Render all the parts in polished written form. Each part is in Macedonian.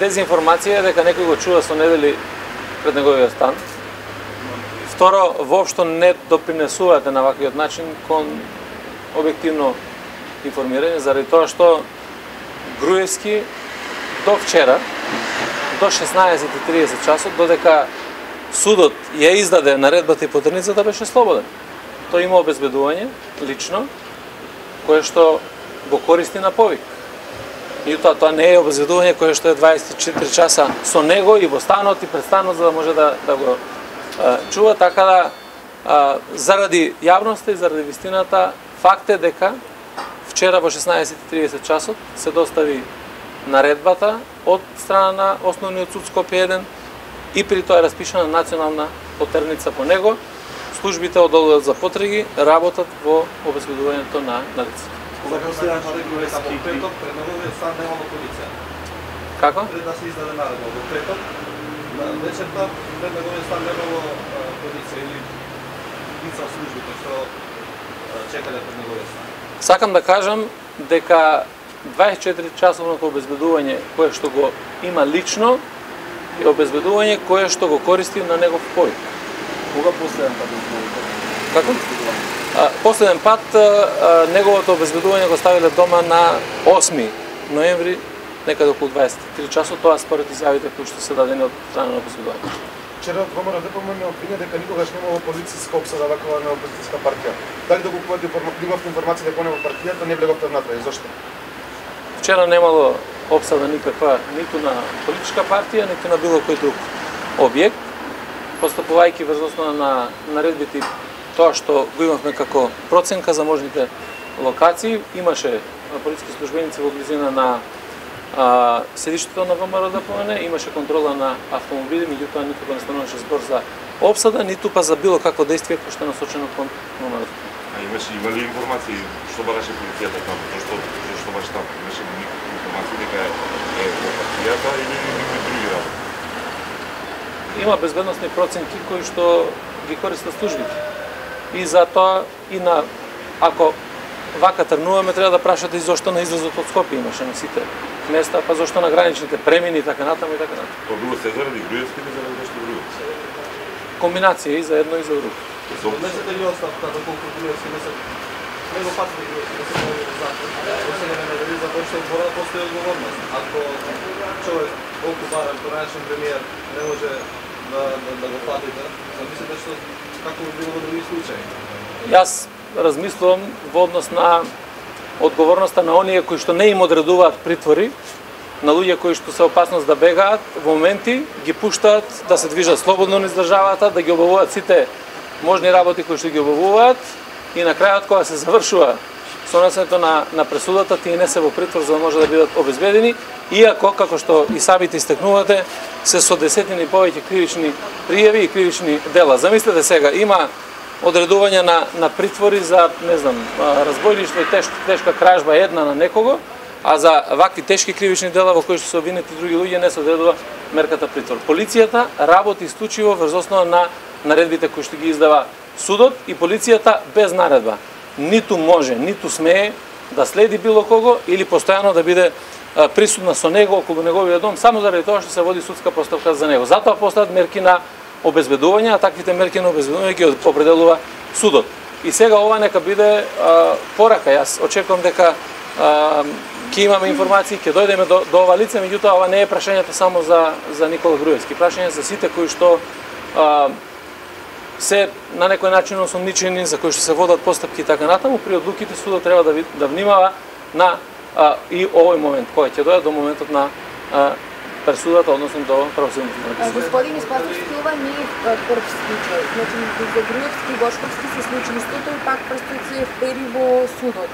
дезинформација дека некој го чува со недели пред неговиот стан. Второ, воопшто не допринесувате на ваквиот начин кон објективно информирање, заради тоа што Груевски до вчера, до 16:30 часот, додека судот ја издаде наредбата и потерницата, беше слободен. Тој има обезбедување лично, кое што го користи на повик. Меѓутоа, тоа не е обезбедување кое што е 24 часа со него и во станот и пред станот, за да може да го чува, така да заради јавноста и заради вистината, факт е дека вчера во 16:30 часот се достави наредбата од страна на Основниот суд Скопје 1 и при тоа е распишана национална потерница по него. Службите од одделот за потреги работат во обезбедувањето на лицето. Како? Пред да се издаде наредба во петок, вечерта пред неговиот стан немало полиција или лица службите што чекале пред неговиот стан. Сакам да кажам дека 24-часовното обезбедување кое што го има лично е обезбедување кое што го користи на негов повик. Кога последен пат Како? Последен пат неговото обезбедување го ставиле дома на 8 ноември, некаде околу 23 часот, тоа според изјавите кои што се дадени од страна на обезбедување. Вчера ВМРО ДПМН обвиня дека никогаш немало полициска обсада ваква на опозицијска партија. Дали да го купувате информација дека во партијата не влеговте внатре и зошто? Вчера немало обсада никаква ниту на политичка партија, ниту на било кој друг објект. Постапувајќи врз основа на наредбите, тоа што го имавме како проценка за можните локации, имаше полициски службеници во близина на седиштето на ВМРО ДПМН, имаше контрола на автомобили, меѓутоа никако не стануваше збор за обсада, ниту па за било какво действие кој што е насочено кон ВМРО. Има ли информации што бараше полицијата таму? Зашто баш таму? Имаше ли никакви информации дека е во партијата или некои други работи? Има безбедносни проценки кои што ги користат службите. И затоа и на ако вака тргнуваме, треба да прашате и зошто на излезот од Скопје имаше на сите места, па зошто на граничните премини и така натаму и така натаму. Тоа било се заради Груевски или заради нешто друго? Комбинација и за едно и за друго. Однесете ли оставка доколку Груевски не се него пати да се прави закон, да се не дали за тоа што мора да постои одговорност. Ако човек колку барем поранешен премиер не може да го фатите, замислите што како би било во други случаи? Јас размислувам во однос на одговорноста на оние кои што не им одредуваат притвори, на луѓе кои што се опасност да бегаат, во моменти ги пуштаат да се движат слободно низ државата, да ги обавуваат сите можни работи кои што ги обавуваат и на крајот кога се завршува сонесето на пресудата, тие не се во притвор за да може да бидат обезбедени, иако, како што и самите истакнувате, се со десетини повеќе кривични пријави и кривични дела. Замислете сега, има одредување на притвори за, не знам, разбојништво и тешка кражба една на некого, а за вакви тешки кривични дела во кои што се обвинети други луѓе не се одредува мерката притвор. Полицијата работи исклучиво врз основа на наредбите кои што ги издава судот и полицијата без наредба ниту може, ниту смее да следи било кого или постојано да биде присутна со него околу неговиот дом само заради тоа што се води судска постапка за него. Затоа постојат мерки на обезбедување, а таквите мерки на обезбедување ги определува судот. И сега ова нека биде порака. Јас очекувам дека ќе имаме информации, ќе дојдеме до ова лице, меѓутоа ова не е прашањето само за Никола Груевски, прашање за сите кои што се на некој начин осомничени, за кои што се водат постапки и така натаму, при одлуките судот треба да внимава на и овој момент, кој ќе дојде до моментот на пресудата, односно до правосудното наказание. Господин Испасовски, ова не е прв случај. Значи, за Груевски и Бошковски се случи истото и пак предстои се впери во судот.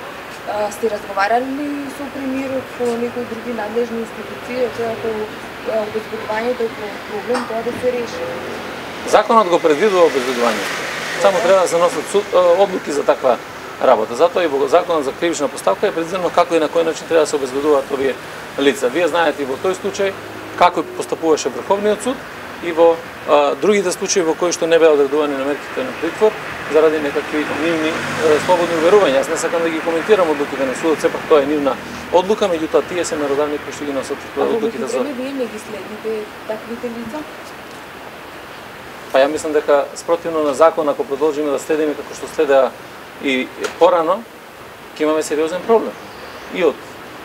Сте разговарали ли со премиерот, со некои други надлежни институции, ако обезбедувањето е проблем, тоа да се реши? Законот го предвидува обезбедувањето. Само треба да се носат одлуки за таква работа. Затоа и во Законот за кривична поставка е предвидено како и на кој начин треба да се обезбедуваат овие лица. Вие знаете и во тој случај како постапуваше Врховниот суд и во другите случаи во кои што не беа одредувани на мерките на притвор заради некакви нивни слободни уверувања. Јас не сакам да ги коментирам одлуките на судот, сепак тоа е нивна одлука, меѓутоа тие се меродавни кои што ги носат одлуките за... Вие не ги следите таквите лица? Па ја мислам дека спротивно на закон, ако продолжиме да следиме како што следеа и порано, ќе имаме сериозен проблем. И од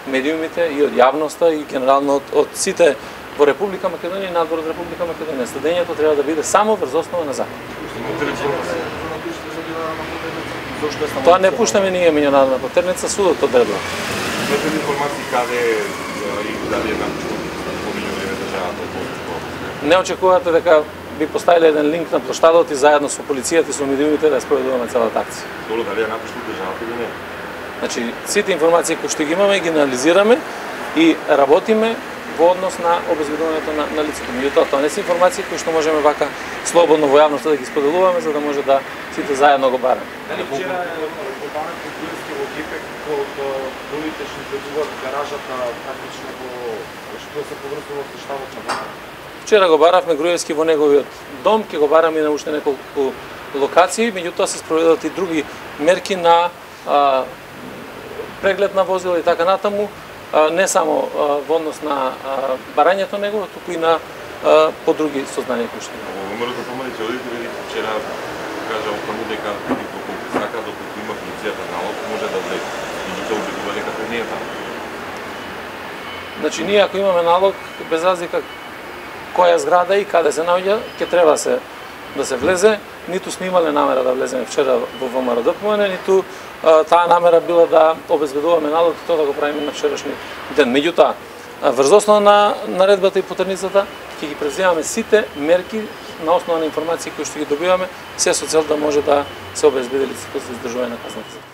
медиумите, и од јавноста, и генерално од сите во Република Македонија и надвор од Република Македонија. Следењето треба да биде само врз основа на закон. Тоа не пуштаме ние меѓународна потерница, судот одредува. Имате ли информации каде и дали е помињу време државата? Не очекувате дека би поставиле еден линк на площадот и заедно со полицијата и со медиумите да спроведуваме целата акција. Долу дали е напуштил државата или не? Значи, сите информации кои што ги имаме, ги анализираме и работиме во однос на обезбедувањето на лицето. Меѓутоа, тоа не се информации кои што можеме вака слободно во јавноста да ги споделуваме, за да може да сите заедно го бараме. Дали вчера компанија Кулински во Гипек од другите што излезуваат гаражата практично во што се поврзува со штабот на Бара? Вчера го баравме Груевски во неговиот дом, ќе го бараме и на уште неколку локации, меѓутоа се спроведат и други мерки на преглед на возила и така натаму, не само во однос на барањето негово, туку и на по други сознанија кои што има. Во номерот на помалите одитори вчера кажа окаму дека доколку сака, доколку има полицијата налог, може да влезе. Меѓутоа убедува дека тоа не е така. Значи, ние ако имаме налог, без разлика која зграда и каде се наоѓа, ќе треба да се влезе. Ниту сме имале намера да влеземе вчера во ВМРО-ДПМН, ниту таа намера била да обезбедуваме налог и тоа да го правиме на вчерашниот ден. Меѓутоа, врз основа на наредбата и потерницата, ќе ги преземаме сите мерки на основа на информации кои што ги добиваме, се со цел да може да се обезбеди лицето за издржување на казната.